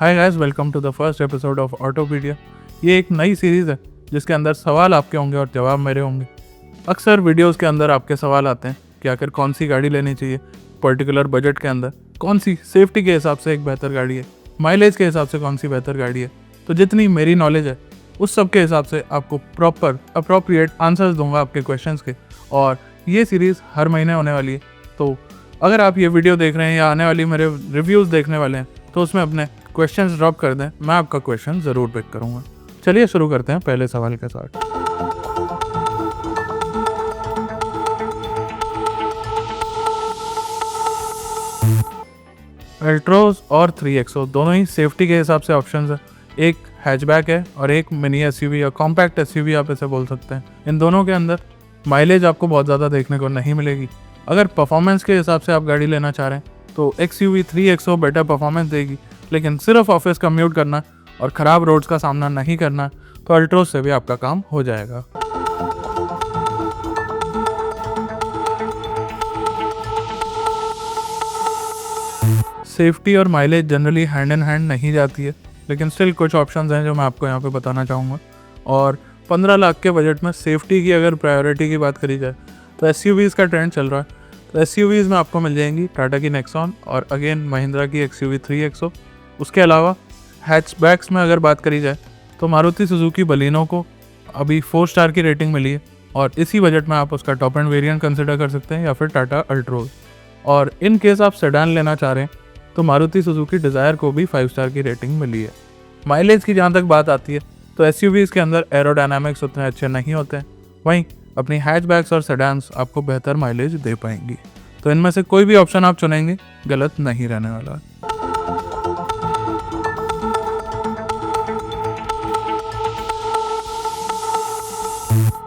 Hi guys, welcome to the first episode of Autopedia. ये एक नई सीरीज़ है जिसके अंदर सवाल आपके होंगे और जवाब मेरे होंगे। अक्सर वीडियोस के अंदर आपके सवाल आते हैं कि आखिर कौन सी गाड़ी लेनी चाहिए, पर्टिकुलर बजट के अंदर कौन सी सेफ्टी के हिसाब से एक बेहतर गाड़ी है, माइलेज के हिसाब से कौन सी बेहतर गाड़ी है। तो जितनी मेरी नॉलेज है उस सब के हिसाब से आपको प्रॉपर अप्रोप्रिएट आंसर्स दूंगा आपके क्वेश्चंस के। और ये सीरीज़ हर महीने होने वाली है। तो अगर आप ये वीडियो देख रहे हैं या आने वाली मेरे रिव्यूज़ देखने वाले हैं तो उसमें अपने क्वेश्चंस ड्रॉप कर दें, मैं आपका क्वेश्चन ज़रूर पिक करूंगा। चलिए शुरू करते हैं पहले सवाल के साथ। अल्ट्रोज और 3XO दोनों ही सेफ्टी के हिसाब से ऑप्शंस है। एक हैचबैक है और एक मिनी एसयूवी या कॉम्पैक्ट एसयूवी आप इसे बोल सकते हैं। इन दोनों के अंदर माइलेज आपको बहुत ज़्यादा देखने को नहीं मिलेगी। अगर परफॉर्मेंस के हिसाब से आप गाड़ी लेना चाह रहे हैं तो XUV 3XO बेटर परफॉर्मेंस देगी, लेकिन सिर्फ ऑफिस कम्यूट करना और ख़राब रोड्स का सामना नहीं करना तो अल्ट्रोज से भी आपका काम हो जाएगा। सेफ्टी और mileage generally hand in hand नहीं जाती है, लेकिन स्टिल कुछ ऑप्शंस हैं जो मैं आपको यहाँ पे बताना चाहूँगा। और 15 लाख के बजट में सेफ्टी की अगर प्रायोरिटी की बात करी जाए तो एसयूवीज़ का ट्रेंड चल रहा है। तो एसयूवीज़ में आपको मिल जाएंगी टाटा की नेक्सॉन और अगेन महिंद्रा की XUV 3XO। उसके अलावा हैचबैक्स में अगर बात करी जाए तो मारुति सुजुकी बलिनो को अभी 4 स्टार की रेटिंग मिली है और इसी बजट में आप उसका टॉप एंड वेरिएंट कंसिडर कर सकते हैं या फिर टाटा अल्ट्रोज। और इन केस आप सेडान लेना चाह रहे हैं तो मारुति सुजुकी डिज़ायर को भी 5 स्टार की रेटिंग मिली है। माइलेज की जहाँ तक बात आती है तो एसयूवीज़ के अंदर एरोडायनामिक्स उतने अच्छे नहीं होते हैं, वहीं अपनी हैचबैक्स और सेडान्स आपको बेहतर माइलेज दे पाएंगी। तो इनमें से कोई भी ऑप्शन आप चुनेंगे गलत नहीं रहने वाला।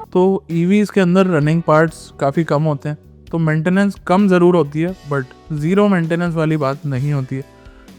तो ईवीज़ के अंदर रनिंग पार्ट्स काफ़ी कम होते हैं, तो मेंटेनेंस कम ज़रूर होती है, बट ज़ीरो मेंटेनेंस वाली बात नहीं होती है,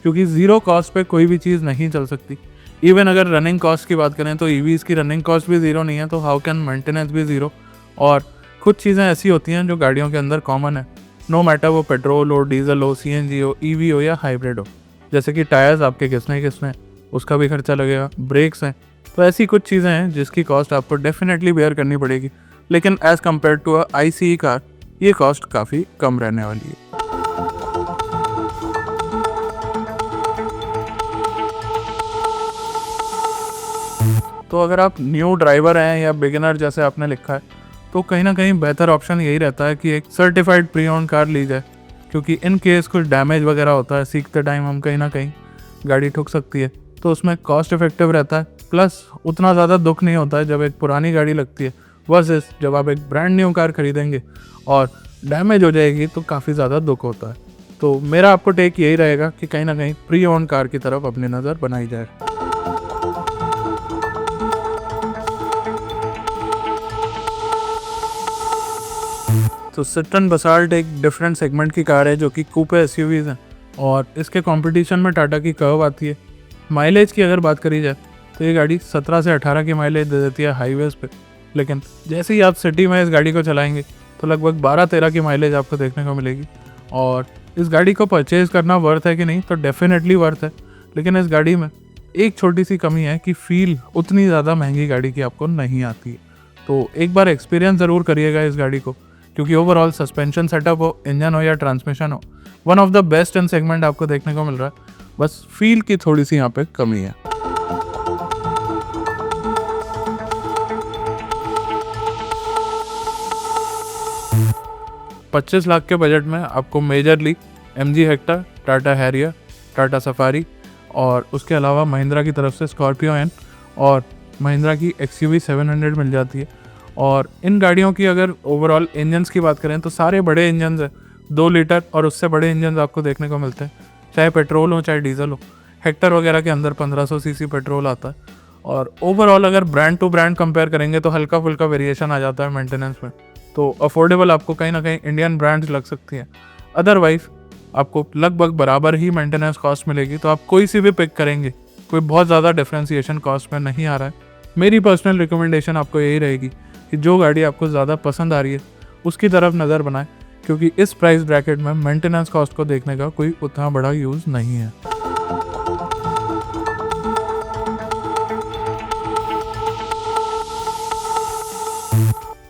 क्योंकि ज़ीरो कॉस्ट पे कोई भी चीज़ नहीं चल सकती। इवन अगर रनिंग कॉस्ट की बात करें तो ईवीज़ की रनिंग कॉस्ट भी ज़ीरो नहीं है, तो हाउ कैन मेंटेनेंस भी ज़ीरो। और कुछ चीज़ें ऐसी होती हैं जो गाड़ियों के अंदर कॉमन है, नो मैटर वो पेट्रोल हो, डीजल हो, CNG हो, EV हो या हाइब्रिड हो। जैसे कि टायर्स आपके किसने उसका भी खर्चा लगेगा, ब्रेक्स हैं। तो ऐसी कुछ चीज़ें हैं जिसकी कॉस्ट आपको डेफिनेटली बेयर करनी पड़ेगी, लेकिन as compare to a ICE car ये कॉस्ट काफ़ी कम रहने वाली है। तो अगर आप न्यू ड्राइवर हैं या बिगिनर जैसे आपने लिखा है तो कहीं ना कहीं बेहतर ऑप्शन यही रहता है कि एक सर्टिफाइड प्री ओन्ड कार ली जाए, क्योंकि इन केस कुछ डैमेज वगैरह होता है, सीखते टाइम हम कहीं ना कहीं गाड़ी ठुक सकती है, तो उसमें कॉस्ट इफेक्टिव रहता है। प्लस उतना ज़्यादा दुख नहीं होता है जब एक पुरानी गाड़ी लगती है वर्सेस जब आप एक ब्रांड न्यू कार खरीदेंगे और डैमेज हो जाएगी तो काफ़ी ज़्यादा दुख होता है। तो मेरा आपको टेक यही रहेगा कि कहीं ना कहीं प्री ओन्ड कार की तरफ अपनी नज़र बनाई जाए। तो सिट्रन बसाल्ट एक डिफरेंट सेगमेंट की कार है जो कि कूपे एसयूवीज़ हैं और इसके कंपटीशन में टाटा की कर्व आती है। माइलेज की अगर बात करी जाए तो ये गाड़ी 17 से 18 की माइलेज दे देती है हाईवेज़ पे, लेकिन जैसे ही आप सिटी में इस गाड़ी को चलाएंगे तो लगभग 12-13 की माइलेज आपको देखने को मिलेगी। और इस गाड़ी को परचेज़ करना वर्थ है कि नहीं, तो डेफिनेटली वर्थ है, लेकिन इस गाड़ी में एक छोटी सी कमी है कि फील उतनी ज़्यादा महंगी गाड़ी की आपको नहीं आती है। तो एक बार एक्सपीरियंस ज़रूर करिएगा इस गाड़ी को, क्योंकि ओवरऑल सस्पेंशन सेटअप हो, इंजन हो या ट्रांसमिशन हो, one of the best in segment आपको देखने को मिल रहा है। बस फील की थोड़ी सी यहाँ पे कमी है। $25 लाख के बजट में आपको majorly MG Hector, Tata Harrier, Tata safari और उसके अलावा महिंद्रा की तरफ से स्कॉर्पियो एन और महिंद्रा की XUV 700 मिल जाती है। और इन गाड़ियों की अगर ओवरऑल इंजन्स की बात करें तो सारे बड़े इंजन्स हैं, 2 लीटर और उससे बड़े इंजन्स आपको देखने को मिलते हैं, चाहे पेट्रोल हो चाहे डीजल हो। हेक्टर वगैरह के अंदर 1500 सीसी पेट्रोल आता है। और ओवरऑल अगर ब्रांड टू ब्रांड कंपेयर करेंगे तो हल्का फुल्का वेरिएशन आ जाता है मेंटेनेंस में, तो अफोर्डेबल आपको कहीं ना कहीं इंडियन ब्रांड्स लग सकती हैं। अदरवाइज आपको लगभग बराबर ही मेंटेनेंस कॉस्ट मिलेगी, तो आप कोई सी भी पिक करेंगे कोई बहुत ज़्यादा डिफ्रेंसिएशन कॉस्ट में नहीं आ रहा है। मेरी पर्सनल रिकमेंडेशन आपको यही रहेगी कि जो गाड़ी आपको ज़्यादा पसंद आ रही है उसकी तरफ नज़र बनाएं, क्योंकि इस प्राइस ब्रैकेट में मेंटेनेंस कॉस्ट को देखने का कोई उतना बड़ा यूज़ नहीं है।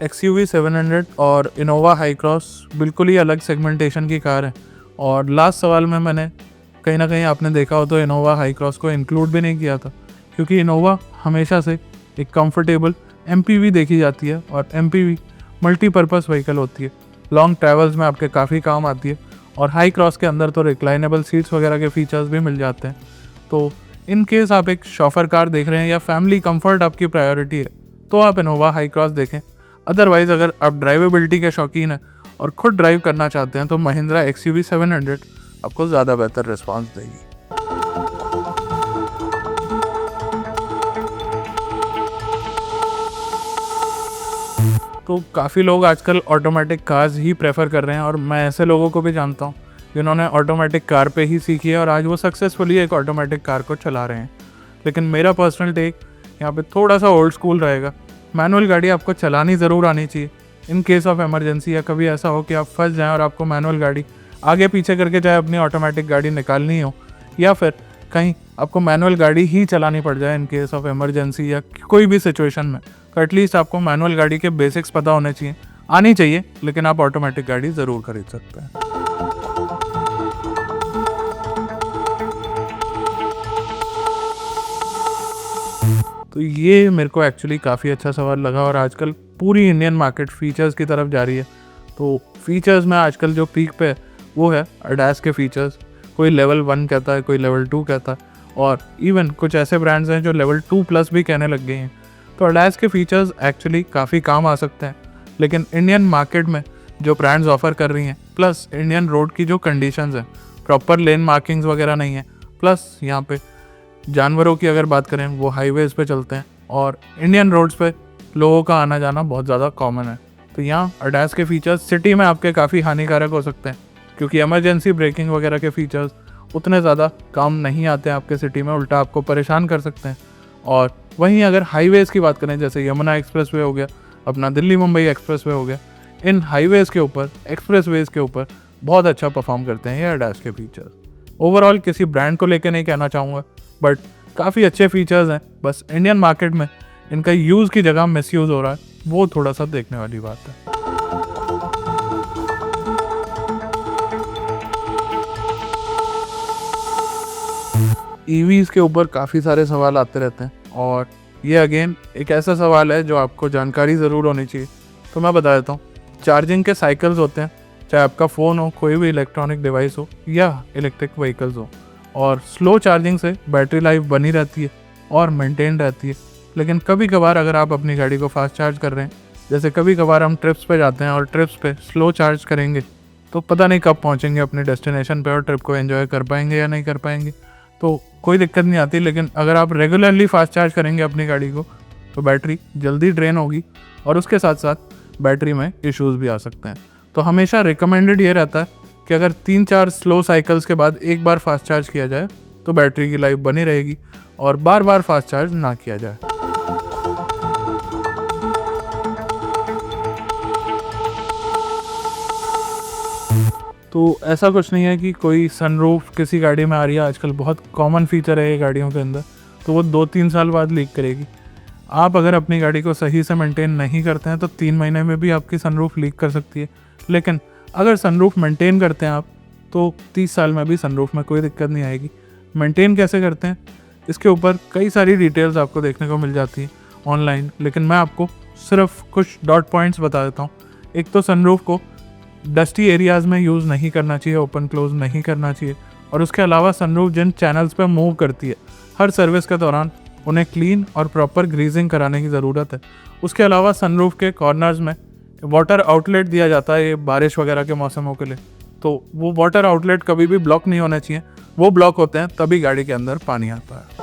XUV 700 और इनोवा हाई क्रॉस बिल्कुल ही अलग सेगमेंटेशन की कार है। और लास्ट सवाल में मैंने कहीं ना कहीं आपने देखा हो तो इनोवा हाई क्रॉस को इंक्लूड भी नहीं किया था, क्योंकि इनोवा हमेशा से एक कंफर्टेबल MPV देखी जाती है और MPV मल्टीपर्पज़ व्हीकल होती है, लॉन्ग ट्रैवल्स में आपके काफ़ी काम आती है। और हाई क्रॉस के अंदर तो रिक्लाइनेबल सीट्स वगैरह के फीचर्स भी मिल जाते हैं। तो इन केस आप एक शॉफर कार देख रहे हैं या फैमिली कंफर्ट आपकी प्रायोरिटी है तो आप इनोवा हाई क्रॉस देखें। अदरवाइज़ अगर आप ड्राइवेबिलिटी के शौकीन हैं और खुद ड्राइव करना चाहते हैं तो महिंद्रा XUV 700 आपको ज़्यादा बेहतर रिस्पांस देगी। तो काफ़ी लोग आजकल ऑटोमेटिक कार्स ही प्रेफर कर रहे हैं और मैं ऐसे लोगों को भी जानता हूँ जिन्होंने ऑटोमेटिक कार पे ही सीखी है और आज वो सक्सेसफुली एक ऑटोमेटिक कार को चला रहे हैं। लेकिन मेरा पर्सनल टेक यहाँ पे थोड़ा सा ओल्ड स्कूल रहेगा। मैनुअल गाड़ी आपको चलानी ज़रूर आनी चाहिए इन केस ऑफ इमरजेंसी, या कभी ऐसा हो कि आप फंस जाएं और आपको मैनुअल गाड़ी आगे पीछे करके चाहे अपनी ऑटोमेटिक गाड़ी निकालनी हो, या फिर कहीं आपको मैनुअल गाड़ी ही चलानी पड़ जाए इन केस ऑफ इमरजेंसी या कोई भी सिचुएशन में, तो एटलीस्ट आपको मैनुअल गाड़ी के बेसिक्स पता होने चाहिए, आनी चाहिए, लेकिन आप ऑटोमेटिक गाड़ी ज़रूर खरीद सकते हैं। तो ये मेरे को एक्चुअली काफ़ी अच्छा सवाल लगा और आजकल पूरी इंडियन मार्केट फीचर्स की तरफ जा रही है। तो फीचर्स में आजकल जो पीक पे है वो है ADAS के फीचर्स। कोई लेवल 1 कहता है, कोई लेवल 2 कहता है, और इवन कुछ ऐसे ब्रांड्स हैं जो लेवल 2+ भी कहने लग गए हैं। तो ADAS के फीचर्स एक्चुअली काफ़ी काम आ सकते हैं, लेकिन इंडियन मार्केट में जो ब्रांड्स ऑफर कर रही हैं, प्लस इंडियन रोड की जो कंडीशंस हैं, प्रॉपर लेन मार्किंग्स वगैरह नहीं है, प्लस यहाँ पे जानवरों की अगर बात करें वो हाईवेज पे चलते हैं और इंडियन रोड्स पे लोगों का आना जाना बहुत ज़्यादा कॉमन है। तो यहाँ ADAS के फीचर्स सिटी में आपके काफ़ी हानिकारक हो सकते हैं, क्योंकि इमरजेंसी ब्रेकिंग वगैरह के फीचर्स उतने ज़्यादा काम नहीं आते हैं आपके सिटी में, उल्टा आपको परेशान कर सकते हैं। और वहीं अगर हाईवेज़ की बात करें, जैसे यमुना एक्सप्रेसवे हो गया, अपना दिल्ली मुंबई एक्सप्रेसवे हो गया, इन हाईवेज़ के ऊपर, एक्सप्रेसवेज़ के ऊपर बहुत अच्छा परफॉर्म करते हैं ये ADAS के फीचर्स। ओवरऑल किसी ब्रांड को लेकर नहीं कहना चाहूँगा, बट काफ़ी अच्छे फीचर्स हैं, बस इंडियन मार्केट में इनका यूज़ की जगह मिसयूज़ हो रहा है, वो थोड़ा सा देखने वाली बात है। EVs के ऊपर काफ़ी सारे सवाल आते रहते हैं और ये अगेन एक ऐसा सवाल है जो आपको जानकारी ज़रूर होनी चाहिए। तो मैं बता देता हूँ, चार्जिंग के साइकिल्स होते हैं, चाहे आपका फ़ोन हो, कोई भी इलेक्ट्रॉनिक डिवाइस हो या इलेक्ट्रिक व्हीकल्स हो, और स्लो चार्जिंग से बैटरी लाइफ बनी रहती है और मेंटेन रहती है। लेकिन कभी कभार अगर आप अपनी गाड़ी को फास्ट चार्ज कर रहे हैं, जैसे कभी कभार हम ट्रिप्स पे जाते हैं और ट्रिप्स पे स्लो चार्ज करेंगे, तो पता नहीं कब पहुंचेंगे अपने डेस्टिनेशन पे और ट्रिप को एंजॉय कर पाएंगे या नहीं कर पाएंगे। तो कोई दिक्कत नहीं आती, लेकिन अगर आप रेगुलरली फास्ट चार्ज करेंगे अपनी गाड़ी को तो बैटरी जल्दी ड्रेन होगी और उसके साथ साथ बैटरी में इश्यूज़ भी आ सकते हैं। तो हमेशा रिकमेंडेड ये रहता है कि अगर 3-4 स्लो साइकिल्स के बाद एक बार फास्ट चार्ज किया जाए तो बैटरी की लाइफ बनी रहेगी और बार बार फास्ट चार्ज ना किया जाए। तो ऐसा कुछ नहीं है कि कोई सनरूफ किसी गाड़ी में आ रही है, आजकल बहुत कॉमन फीचर है ये गाड़ियों के अंदर, तो वो 2-3 साल बाद लीक करेगी। आप अगर अपनी गाड़ी को सही से मेंटेन नहीं करते हैं तो 3 महीने में भी आपकी सनरूफ लीक कर सकती है। लेकिन अगर सनरूफ मेंटेन करते हैं आप तो 30 साल में भी सनरूफ में कोई दिक्कत नहीं आएगी। मेंटेन कैसे करते हैं इसके ऊपर कई सारी डिटेल्स आपको देखने को मिल जाती है ऑनलाइन, लेकिन मैं आपको सिर्फ कुछ डॉट पॉइंट्स बता देता हूँ। एक तो सनरूफ को डस्टी एरियाज़ में यूज़ नहीं करना चाहिए, ओपन क्लोज नहीं करना चाहिए, और उसके अलावा सनरूफ जिन चैनल्स पर मूव करती है हर सर्विस के दौरान उन्हें क्लीन और प्रॉपर ग्रीजिंग कराने की ज़रूरत है। उसके अलावा सनरूफ के कॉर्नर्स में वाटर आउटलेट दिया जाता है ये बारिश वगैरह के मौसमों के लिए, तो वो वाटर आउटलेट कभी भी ब्लॉक नहीं होने चाहिए। वो ब्लॉक होते हैं तभी गाड़ी के अंदर पानी आता है।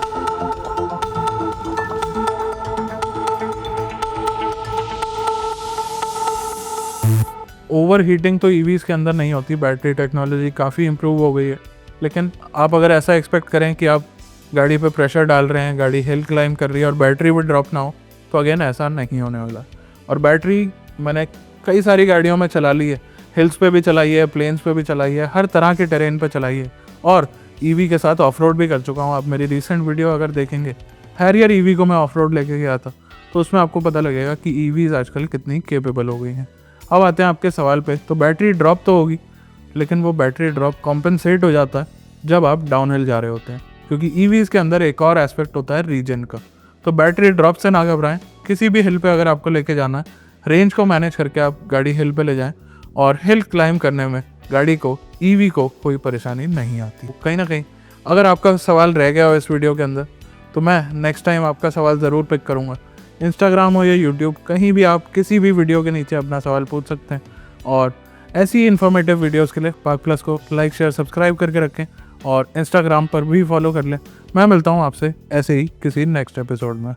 ओवर हीटिंग तो ईवीज़ के अंदर नहीं होती, बैटरी टेक्नोलॉजी काफ़ी इम्प्रूव हो गई है। लेकिन आप अगर ऐसा एक्सपेक्ट करें कि आप गाड़ी पे प्रेशर डाल रहे हैं, गाड़ी हिल क्लाइंब कर रही है और बैटरी भी ड्रॉप ना हो, तो अगेन ऐसा नहीं होने वाला। और बैटरी मैंने कई सारी गाड़ियों में चला ली है, हिल्स पे भी चलाई है, प्लेन्स पे भी चलाई है, हर तरह के टेरेन पे चलाई है, और ईवी के साथ ऑफ रोड भी कर चुका हूँ। आप मेरी रिसेंट वीडियो अगर देखेंगे, हैरियर ईवी को मैं ऑफ रोड लेके गया था, तो उसमें आपको पता लगेगा कि ईवीज़ आजकल कितनी केपेबल हो गई हैं। अब आते हैं आपके सवाल पे, तो बैटरी ड्रॉप तो होगी, लेकिन वो बैटरी ड्रॉप कॉम्पनसेट हो जाता है जब आप डाउनहिल जा रहे होते हैं, क्योंकि ईवीज़ के अंदर एक और एस्पेक्ट होता है रीजन का। तो बैटरी ड्रॉप से ना घबराएं, किसी भी हिल पे अगर आपको लेके जाना है, रेंज को मैनेज करके आप गाड़ी हिल पे ले जाएं, और हिल क्लाइंब करने में गाड़ी को, ईवी को कोई परेशानी नहीं आती। कहीं ना कहीं अगर आपका सवाल रह गया हो इस वीडियो के अंदर, तो मैं नेक्स्ट टाइम आपका सवाल ज़रूर पिक करूँगा। इंस्टाग्राम हो या यूट्यूब, कहीं भी आप किसी भी वीडियो के नीचे अपना सवाल पूछ सकते हैं। और ऐसी इन्फॉर्मेटिव वीडियोस के लिए पार्क प्लस को लाइक शेयर सब्सक्राइब करके रखें, और इंस्टाग्राम पर भी फॉलो कर लें। मैं मिलता हूँ आपसे ऐसे ही किसी नेक्स्ट एपिसोड में।